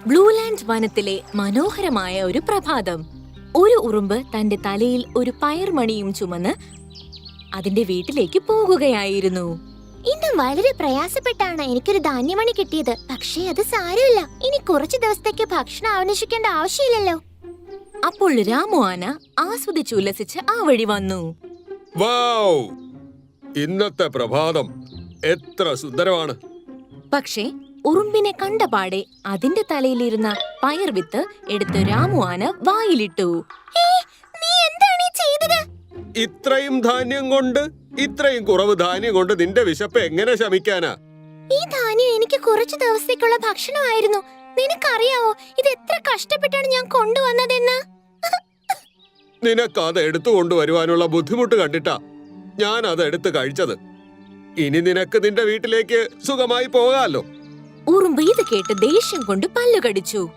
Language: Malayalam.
ബ്ലൂലാൻഡ് വനത്തിലെ മനോഹരമായ ഒരു പ്രഭാതം. ഒരു ഉറുമ്പ് തന്റെ തലയിൽ ഒരു പയർമണിയും ചുമന്ന് അതിന്റെ വീട്ടിലേക്ക് പോകുകയായിരുന്നു. ഇന്ന് വളരെ പ്രയാസപ്പെട്ടാണ് എനിക്കൊരു ധാന്യമണി കിട്ടിയത്. പക്ഷേ അത് സാരമില്ല, ഇനി കുറച്ചു ദിവസത്തേക്ക് ഭക്ഷണം അന്വേഷിക്കേണ്ട ആവശ്യമില്ലല്ലോ. അപ്പോൾ രാമു ആന ആസ്വദിച്ചുല്ലസിച്ച് ആ വഴി വന്നു. വൗ! ഇന്നത്തെ പ്രഭാതം എത്ര സുന്ദരമാണ്. പക്ഷേ ഉറുമ്പിനെ കണ്ടപാടെ അതിന്റെ തലയിലിരുന്ന പയർ വിത്ത് എടുത്ത് രാമു ആന വായിലിട്ടു. നീ എന്താണ് ഈ ചെയ്തത്? ഇത്രയും ധാന്യം കൊണ്ട്, ഇത്രയും കുറവ് ധാന്യം കൊണ്ട് നിന്റെ വിശപ്പ് എങ്ങനെ ശമിക്കാനാ? ഈ ധാന്യം എനിക്ക് കുറച്ചു ദിവസത്തേക്കുള്ള ഭക്ഷണമായിരുന്നു. നിനക്കറിയാവോ ഇത് എത്ര കഷ്ടപ്പെട്ടാണ് ഞാൻ കൊണ്ടുവന്നതെന്ന്? നിനക്ക് അത് എടുത്തു കൊണ്ടുവരുവാനുള്ള ബുദ്ധിമുട്ട് കണ്ടിട്ടാ ഞാൻ അത് എടുത്ത് കഴിച്ചത്. ഇനി നിനക്ക് നിന്റെ വീട്ടിലേക്ക് സുഖമായി പോകാമല്ലോ. ഉറുമ്പ് ഇത് കേട്ട് ദേഷ്യം കൊണ്ട് പല്ലുകടിച്ചു.